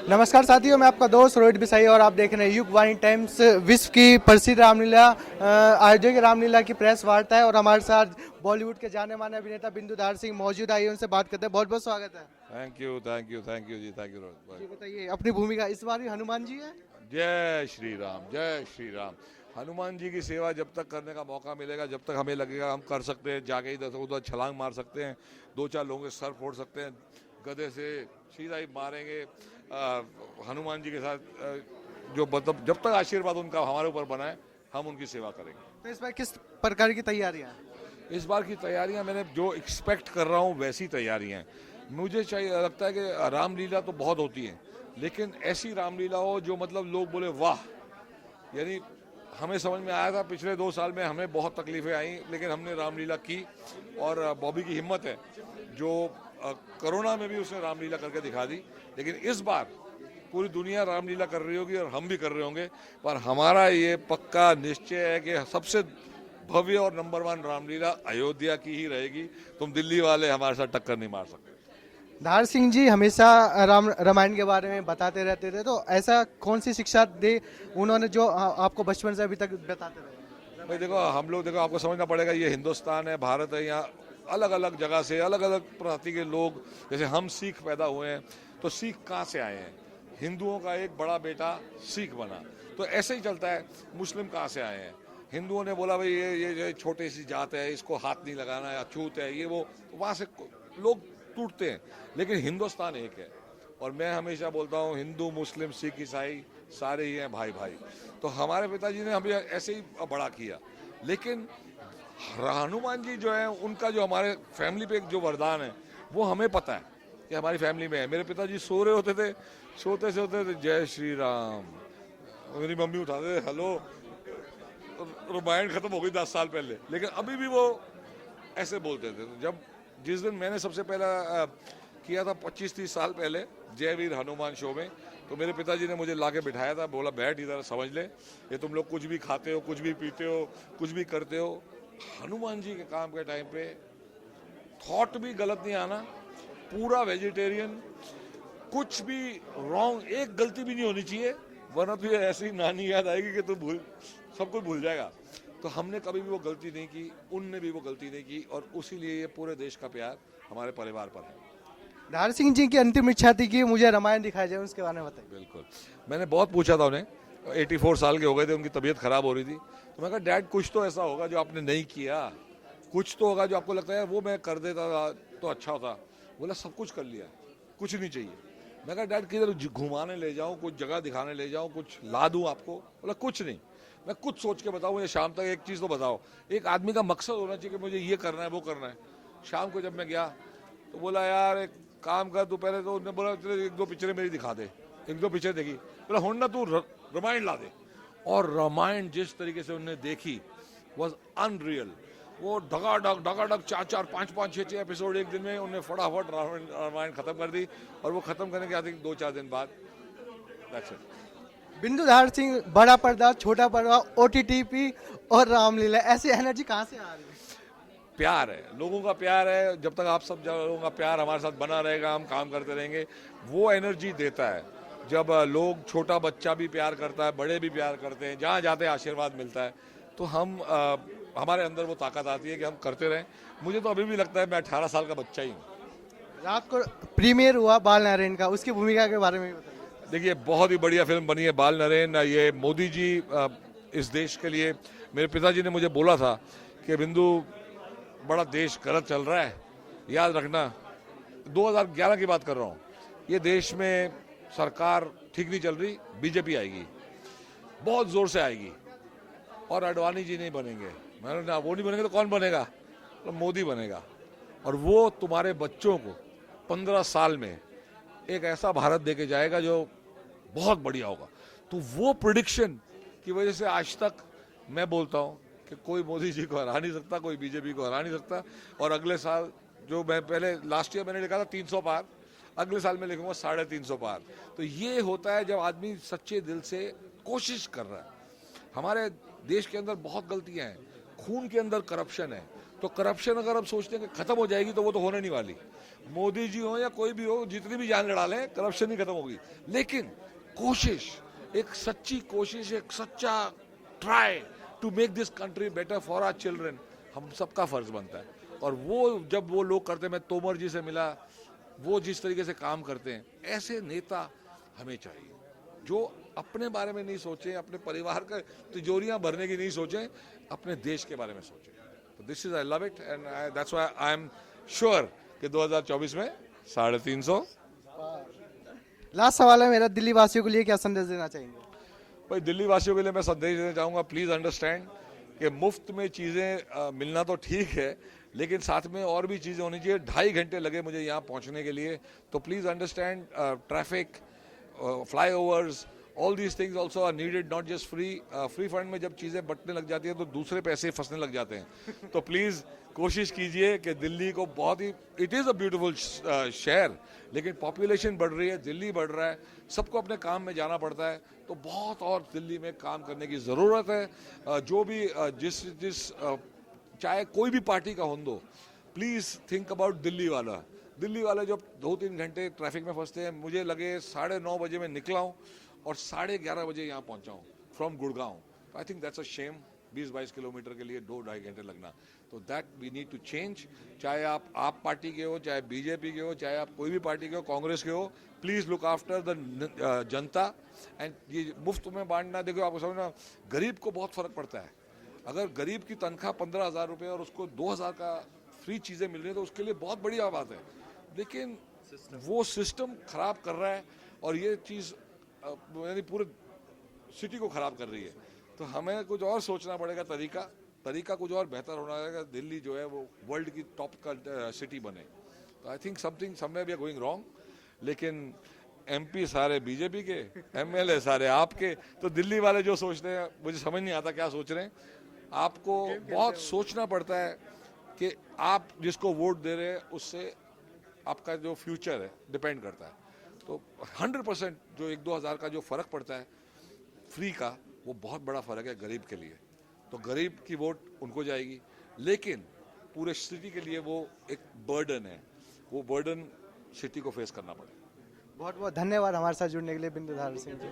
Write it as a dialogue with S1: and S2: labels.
S1: नमस्कार साथियों, मैं आपका दोस्त रोहित बिसाई और आप देख रहे हैं युग वाणी टाइम्स। विश्व की प्रसिद्ध रामलीला आयोजक रामलीला की प्रेस वार्ता है और हमारे साथ बॉलीवुड के जाने माने अभिनेता बिंदुधार सिंह मौजूद। आइए उनसे बात करते हैं। बहुत बहुत स्वागत है।
S2: Thank you thank you thank you जी, थैंक यू रोहित
S1: जी
S2: भाई।
S1: बताइए, अपनी भूमिका इस बार भी हनुमान जी है।
S2: जय श्री राम, जय श्री राम। हनुमान जी की सेवा जब तक करने का मौका मिलेगा, जब तक हमें लगेगा हम कर सकते हैं, जाके इधर उधर छलांग मार सकते हैं, दो चार लोगों के सर फोड़ सकते हैं, गधे से सीधा ही मारेंगे। हनुमान जी के साथ जो मतलब जब तक आशीर्वाद उनका हमारे ऊपर बना है, हम उनकी सेवा करेंगे।
S1: तो इस बार किस प्रकार की तैयारियां हैं?
S2: इस बार की तैयारियां मैंने जो एक्सपेक्ट कर रहा हूं वैसी तैयारियां हैं। मुझे चाहिए लगता है कि रामलीला तो बहुत होती है, लेकिन ऐसी रामलीला हो जो मतलब लोग बोले वाह। यानी हमें समझ में आया था पिछले 2 साल में हमें बहुत तकलीफें आई, लेकिन हमने रामलीला की। और बॉबी की हिम्मत है जो कोरोना में भी उसने रामलीला करके दिखा दी। लेकिन इस बार पूरी दुनिया रामलीला कर रही होगी और हम भी कर रहे होंगे, पर हमारा ये पक्का निश्चय है कि सबसे भव्य और नंबर 1 रामलीला अयोध्या की ही रहेगी। तुम दिल्ली वाले हमारे साथ टक्कर नहीं मार सकते।
S1: धार सिंह जी हमेशा रामायण के बारे में बताते रहते थे, तो ऐसा कौन सी शिक्षा दे उन्होंने जो आपको बचपन से अभी तक बताते रहे?
S2: भाई देखो, हम लोग देखो, आपको समझना पड़ेगा, ये हिंदुस्तान है, भारत है, यहाँ अलग अलग जगह से अलग अलग प्रजाति के लोग, जैसे हम सिख पैदा हुए हैं, तो सिख कहाँ से आए हैं? हिंदुओं का एक बड़ा बेटा सिख बना, तो ऐसे ही चलता है। मुस्लिम कहाँ से आए हैं? हिंदुओं ने बोला भाई ये छोटी सी जात है, इसको हाथ नहीं लगाना है, अछूत है, ये वो, तो वहाँ से लोग टूटते हैं। लेकिन हिंदुस्तान एक है, और मैं हमेशा बोलता हूँ हिंदू मुस्लिम सिख ईसाई सारे ही हैं भाई भाई। तो हमारे पिताजी ने हमें ऐसे ही बड़ा किया। लेकिन हनुमान जी जो है, उनका जो हमारे फैमिली पे एक जो वरदान है, वो हमें पता है कि हमारी फैमिली में है। मेरे पिताजी सो रहे होते थे, सोते से होते थे जय श्री राम, मेरी मम्मी उठाते थे हेलो, रामायण खत्म हो गई 10 साल पहले, लेकिन अभी भी वो ऐसे बोलते थे। तो जब जिस दिन मैंने सबसे पहला किया था 25-30 साल पहले जय वीर हनुमान शो में, तो मेरे पिताजी ने मुझे लाके बिठाया था, बोला बैठ इधर, समझ ले, ये तुम लोग कुछ भी खाते हो, कुछ भी पीते हो, कुछ भी करते हो, हनुमान जी के काम के टाइम पे थॉट भी गलत नहीं आना, पूरा वेजिटेरियन, कुछ भी रॉन्ग, एक गलती भी नहीं होनी चाहिए, वरना तुझे ऐसी नानी याद आएगी कि तू सब कुछ भूल जाएगा। तो हमने कभी भी वो गलती नहीं की, उनने भी वो गलती नहीं की, और उसीलिए ये पूरे देश का प्यार हमारे परिवार पर है।
S1: धार सिंह जी की अंतिम इच्छा थी कि मुझे रामायण दिखाया जाए, उसके बारे में बताइए।
S2: बिल्कुल, मैंने बहुत पूछा था उन्हें, 84 साल के हो गए थे, उनकी तबीयत खराब हो रही थी, तो मैं कहा डैड कुछ तो ऐसा होगा जो आपने नहीं किया, कुछ तो होगा जो आपको लगता है वो मैं कर देता तो अच्छा होता। बोला सब कुछ कर लिया, कुछ नहीं चाहिए। मैं कहा डैड किधर घुमाने ले जाऊं, कुछ जगह दिखाने ले जाऊं, कुछ ला दूं आपको? बोला कुछ नहीं, मैं कुछ सोच के बताऊं, मुझे शाम तक एक चीज़ तो बताओ। एक आदमी का मकसद होना चाहिए कि मुझे ये करना है, वो करना है। शाम को जब मैं गया तो बोला यार एक काम कर, तू पहले, तो उन्होंने बोला चलो 1-2 पिक्चरें मेरी दिखा दे। 1-2 पिक्चर देखी, बोला होना तू रामायण ला दे। और रामायण जिस तरीके से उन्होंने देखी वॉज अनरियल। वो ढगाढग 4-4, 5-5, 6-6 एपिसोड एक दिन में उन्होंने फटाफट रामायण खत्म कर दी, और वो खत्म करने के आई थिंक 2-4 दिन बाद that's it।
S1: बिंदुधार सिंह, बड़ा पर्दा छोटा पर्दा, OTT और रामलीला, ऐसी एनर्जी कहाँ से आ रही है?
S2: प्यार है, लोगों का प्यार है। जब तक आप सब लोगों का प्यार हमारे साथ बना रहेगा, हम काम करते रहेंगे, वो एनर्जी देता है। जब लोग, छोटा बच्चा भी प्यार करता है, बड़े भी प्यार करते हैं, जहाँ जाते हैं आशीर्वाद मिलता है, तो हमारे अंदर वो ताकत आती है कि हम करते रहें। मुझे तो अभी भी लगता है मैं 18 साल का बच्चा ही हूँ।
S1: रात को प्रीमियर हुआ बाल नारायण का, उसकी भूमिका के बारे में भी बताइए।
S2: देखिए बहुत ही बढ़िया फिल्म बनी है बाल नरेन। ये मोदी जी इस देश के लिए, मेरे पिताजी ने मुझे बोला था कि बिंदु बड़ा देश गलत चल रहा है, याद रखना, 2011 की बात कर रहा हूँ, ये देश में सरकार ठीक नहीं चल रही, बीजेपी आएगी, बहुत जोर से आएगी, और अडवाणी जी नहीं बनेंगे। मैंने कहा वो नहीं बनेंगे तो कौन बनेगा? तो मोदी बनेगा, और वो तुम्हारे बच्चों को 15 साल में एक ऐसा भारत दे के जाएगा जो बहुत बढ़िया होगा। तो वो प्रिडिक्शन की वजह से आज तक मैं बोलता हूँ कि कोई मोदी जी को हरा नहीं सकता, कोई बीजेपी को हरा नहीं सकता। और अगले साल, जो मैं पहले लास्ट ईयर मैंने लिखा था 300 पार, अगले साल मैं लिखूंगा 350 पार। तो ये होता है जब आदमी सच्चे दिल से कोशिश कर रहा है। हमारे देश के अंदर बहुत गलतियां हैं, खून के अंदर करप्शन है, तो करप्शन अगर हम सोचते हैं कि खत्म हो जाएगी तो वो तो होने नहीं वाली। मोदी जी हो या कोई भी हो, जितनी भी जान लड़ा लें, करप्शन नहीं खत्म होगी। लेकिन कोशिश, एक सच्ची कोशिश, एक सच्चा try to make this country better for our children, हम सबका फर्ज बनता है। और वो जब वो लोग करते हैं, मैं तोमर जी से मिला, वो जिस तरीके से काम करते हैं, ऐसे नेता हमें चाहिए जो अपने बारे में नहीं सोचे, अपने परिवार का तिजोरियां भरने की नहीं सोचे, अपने देश के बारे में सोचे। तो this is I love it and that's why I am sure कि 2024 में 350।
S1: लास्ट सवाल है मेरा, दिल्ली वासियों के लिए क्या संदेश देना चाहेंगे?
S2: भाई दिल्ली वासियों के लिए मैं संदेश देना चाहूँगा, प्लीज़ अंडरस्टैंड कि मुफ्त में चीज़ें मिलना तो ठीक है, लेकिन साथ में और भी चीज़ें होनी चाहिए। 2.5 घंटे लगे मुझे यहाँ पहुँचने के लिए, तो please understand traffic, flyovers, all these things also are needed, not just free. Free fund में जब चीज़ें बंटने लग जाती हैं तो दूसरे पैसे फंसने लग जाते हैं। तो प्लीज़ कोशिश कीजिए कि दिल्ली को बहुत ही, इट इज़ अ ब्यूटीफुल शहर, लेकिन पॉपुलेशन बढ़ रही है, दिल्ली बढ़ रहा है, सबको अपने काम में जाना पड़ता है, तो बहुत और दिल्ली में काम करने की ज़रूरत है। जो भी जिस चाहे कोई भी पार्टी का हो दो, प्लीज़ थिंक अबाउट दिल्ली वाला। दिल्ली वाले जब 2-3 घंटे ट्रैफिक में फंसते हैं, मुझे लगे 9:30 बजे मैं निकला हूँ और 11:30 बजे यहाँ पहुँचा हूँ from Gurgaon. I think that's a shame, 20-22 kilometre के लिए 2-2.5 घंटे लगना। तो that we need to change. चाहे आप पार्टी के हो, चाहे बीजेपी के हो, चाहे आप कोई भी पार्टी के हो, कांग्रेस के हो, please look after the Janata. And ये मुफ्त में बांटना, देखो आपको समझना, गरीब को बहुत फर्क पड़ता है। अगर गरीब की तनख्वाह 15,000 रुपये और उसको 2,000 का फ्री चीज़ें मिल रही है तो उसके लिए बहुत बड़ी बात है। लेकिन वो सिस्टम खराब कर रहा है और ये चीज़ यानी पूरे सिटी को खराब कर रही है। तो हमें कुछ और सोचना पड़ेगा, तरीका कुछ और बेहतर होना है। दिल्ली जो है वो वर्ल्ड की टॉप का सिटी बने। तो I think somewhere we are going wrong. लेकिन एमपी सारे बीजेपी के, एमएलए सारे आपके, तो दिल्ली वाले जो सोचते हैं मुझे समझ नहीं आता क्या सोच रहे हैं। आपको बहुत सोचना पड़ता है कि आप जिसको वोट दे रहे हैं उससे आपका जो फ्यूचर है डिपेंड करता है। तो 100% जो 1-2 हज़ार का जो फ़र्क पड़ता है फ्री का, वो बहुत बड़ा फ़र्क है गरीब के लिए। तो गरीब की वोट उनको जाएगी, लेकिन पूरे सिटी के लिए वो एक बर्डन है, वो बर्डन सिटी को फेस करना पड़ेगा।
S1: बहुत बहुत धन्यवाद हमारे साथ जुड़ने के लिए बिंदुधार सिंह जी।